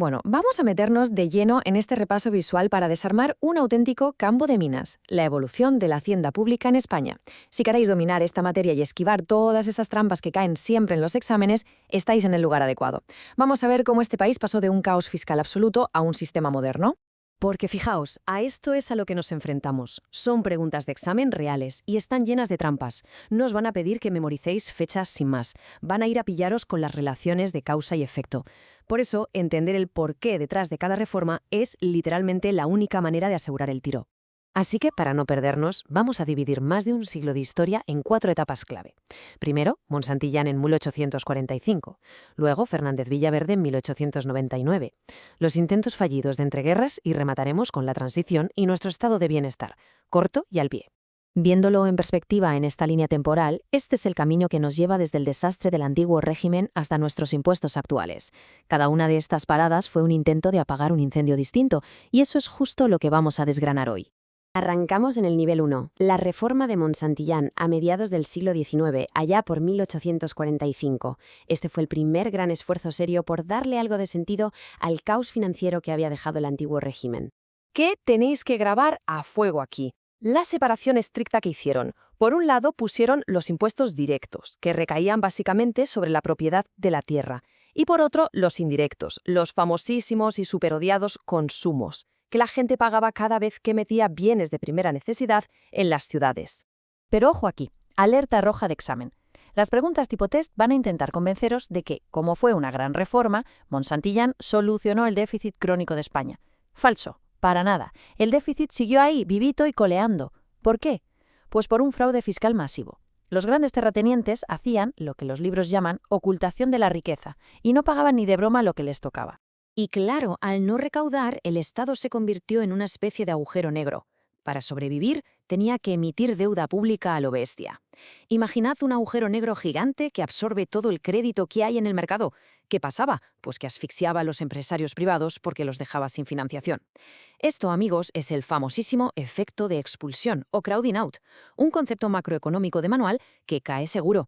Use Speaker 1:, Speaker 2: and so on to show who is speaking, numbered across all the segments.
Speaker 1: Bueno, vamos a meternos de lleno en este repaso visual para desarmar un auténtico campo de minas, la evolución de la hacienda pública en España. Si queréis dominar esta materia y esquivar todas esas trampas que caen siempre en los exámenes, estáis en el lugar adecuado. Vamos a ver cómo este país pasó de un caos fiscal absoluto a un sistema moderno.
Speaker 2: Porque fijaos, a esto es a lo que nos enfrentamos. Son preguntas de examen reales y están llenas de trampas. No os van a pedir que memoricéis fechas sin más. Van a ir a pillaros con las relaciones de causa y efecto. Por eso, entender el porqué detrás de cada reforma es literalmente la única manera de asegurar el tiro. Así que, para no perdernos, vamos a dividir más de un siglo de historia en 4 etapas clave. Primero, Monsantillán en 1845. Luego, Fernández Villaverde en 1899. Los intentos fallidos de entreguerras y remataremos con la transición y nuestro estado de bienestar, corto y al pie. Viéndolo en perspectiva en esta línea temporal, este es el camino que nos lleva desde el desastre del antiguo régimen hasta nuestros impuestos actuales. Cada una de estas paradas fue un intento de apagar un incendio distinto, y eso es justo lo que vamos a desgranar hoy. Arrancamos en el nivel 1, la reforma de Monsantillán a mediados del siglo XIX, allá por 1845. Este fue el primer gran esfuerzo serio por darle algo de sentido al caos financiero que había dejado el antiguo régimen.
Speaker 3: ¿Qué tenéis que grabar a fuego aquí? La separación estricta que hicieron. Por un lado pusieron los impuestos directos, que recaían básicamente sobre la propiedad de la tierra, y por otro los indirectos, los famosísimos y superodiados consumos, que la gente pagaba cada vez que metía bienes de primera necesidad en las ciudades.
Speaker 1: Pero ojo aquí, alerta roja de examen. Las preguntas tipo test van a intentar convenceros de que, como fue una gran reforma, Monsantillán solucionó el déficit crónico de España. Falso, para nada. El déficit siguió ahí, vivito y coleando. ¿Por qué? Pues por un fraude fiscal masivo. Los grandes terratenientes hacían lo que los libros llaman ocultación de la riqueza y no pagaban ni de broma lo que les tocaba.
Speaker 2: Y claro, al no recaudar, el Estado se convirtió en una especie de agujero negro. Para sobrevivir, tenía que emitir deuda pública a lo bestia. Imaginad un agujero negro gigante que absorbe todo el crédito que hay en el mercado. ¿Qué pasaba? Pues que asfixiaba a los empresarios privados porque los dejaba sin financiación. Esto, amigos, es el famosísimo efecto de expulsión o crowding out, un concepto macroeconómico de manual que cae seguro.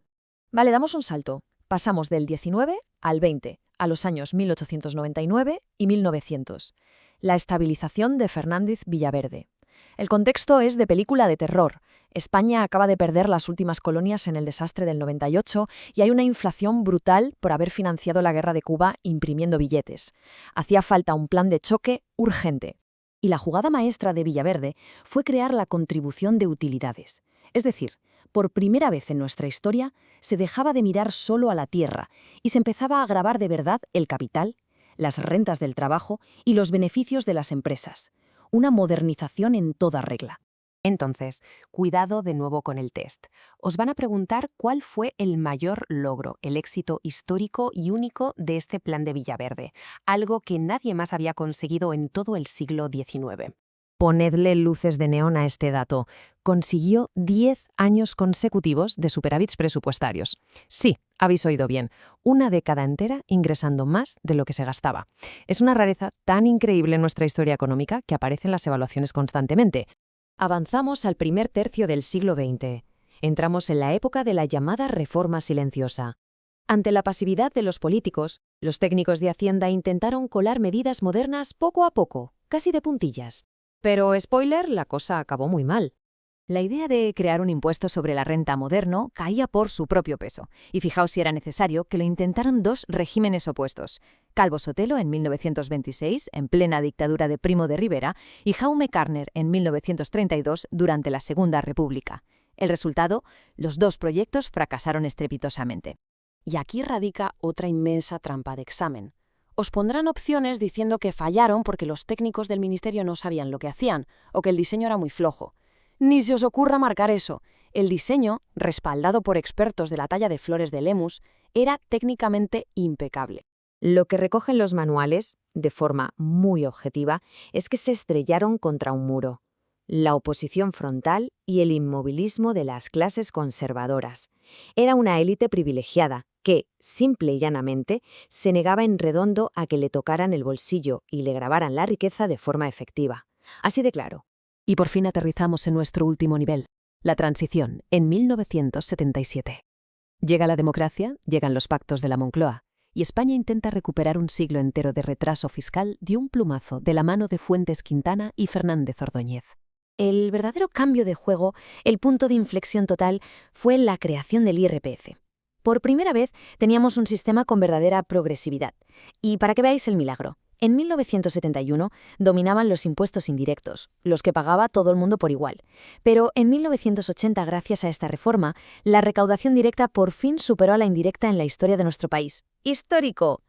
Speaker 1: Vale, damos un salto. Pasamos del 19 al 20, a los años 1899 y 1900. La estabilización de Fernández Villaverde. El contexto es de película de terror. España acaba de perder las últimas colonias en el desastre del 98 y hay una inflación brutal por haber financiado la guerra de Cuba imprimiendo billetes. Hacía falta un plan de choque urgente.
Speaker 2: Y la jugada maestra de Villaverde fue crear la contribución de utilidades. Es decir, por primera vez en nuestra historia, se dejaba de mirar solo a la tierra y se empezaba a gravar de verdad el capital, las rentas del trabajo y los beneficios de las empresas. Una modernización en toda regla.
Speaker 4: Entonces, cuidado de nuevo con el test. Os van a preguntar cuál fue el mayor logro, el éxito histórico y único de este plan de Villaverde, algo que nadie más había conseguido en todo el siglo XIX.
Speaker 2: Ponedle luces de neón a este dato. Consiguió 10 años consecutivos de superávits presupuestarios. Sí, habéis oído bien, una década entera ingresando más de lo que se gastaba. Es una rareza tan increíble en nuestra historia económica que aparece en las evaluaciones constantemente. Avanzamos al primer tercio del siglo XX. Entramos en la época de la llamada reforma silenciosa. Ante la pasividad de los políticos, los técnicos de Hacienda intentaron colar medidas modernas poco a poco, casi de puntillas. Pero, spoiler, la cosa acabó muy mal. La idea de crear un impuesto sobre la renta moderno caía por su propio peso, y fijaos si era necesario que lo intentaron 2 regímenes opuestos. Calvo Sotelo en 1926, en plena dictadura de Primo de Rivera, y Jaume Carner en 1932, durante la Segunda República. El resultado, los 2 proyectos fracasaron estrepitosamente. Y aquí radica otra inmensa trampa de examen. Os pondrán opciones diciendo que fallaron porque los técnicos del ministerio no sabían lo que hacían o que el diseño era muy flojo. Ni se os ocurra marcar eso. El diseño, respaldado por expertos de la talla de Flores de Lemus, era técnicamente impecable. Lo que recogen los manuales, de forma muy objetiva, es que se estrellaron contra un muro. La oposición frontal y el inmovilismo de las clases conservadoras. Era una élite privilegiada que, simple y llanamente, se negaba en redondo a que le tocaran el bolsillo y le grabaran la riqueza de forma efectiva. Así de claro.
Speaker 4: Y por fin aterrizamos en nuestro último nivel, la transición, en 1977. Llega la democracia, llegan los pactos de la Moncloa,
Speaker 2: y España intenta recuperar un siglo entero de retraso fiscal de un plumazo de la mano de Fuentes Quintana y Fernández Ordóñez.
Speaker 3: El verdadero cambio de juego, el punto de inflexión total, fue la creación del IRPF. Por primera vez teníamos un sistema con verdadera progresividad. Y para que veáis el milagro, en 1971 dominaban los impuestos indirectos, los que pagaba todo el mundo por igual. Pero en 1980, gracias a esta reforma, la recaudación directa por fin superó a la indirecta en la historia de nuestro país. ¡Histórico!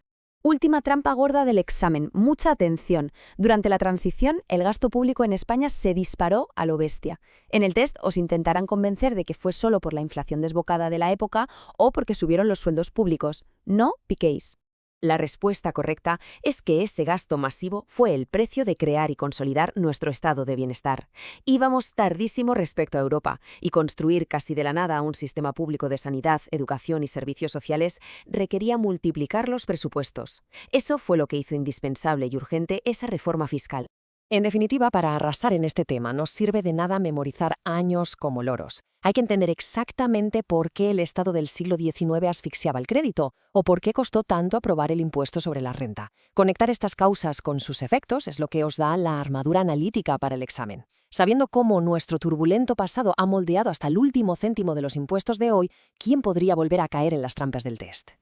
Speaker 1: Última trampa gorda del examen. Mucha atención. Durante la transición, el gasto público en España se disparó a lo bestia. En el test os intentarán convencer de que fue solo por la inflación desbocada de la época o porque subieron los sueldos públicos. No piquéis.
Speaker 3: La respuesta correcta es que ese gasto masivo fue el precio de crear y consolidar nuestro estado de bienestar. Íbamos tardísimo respecto a Europa, y construir casi de la nada un sistema público de sanidad, educación y servicios sociales requería multiplicar los presupuestos. Eso fue lo que hizo indispensable y urgente esa reforma fiscal.
Speaker 2: En definitiva, para arrasar en este tema no sirve de nada memorizar años como loros. Hay que entender exactamente por qué el Estado del siglo XIX asfixiaba el crédito o por qué costó tanto aprobar el impuesto sobre la renta. Conectar estas causas con sus efectos es lo que os da la armadura analítica para el examen. Sabiendo cómo nuestro turbulento pasado ha moldeado hasta el último céntimo de los impuestos de hoy, ¿quién podría volver a caer en las trampas del test?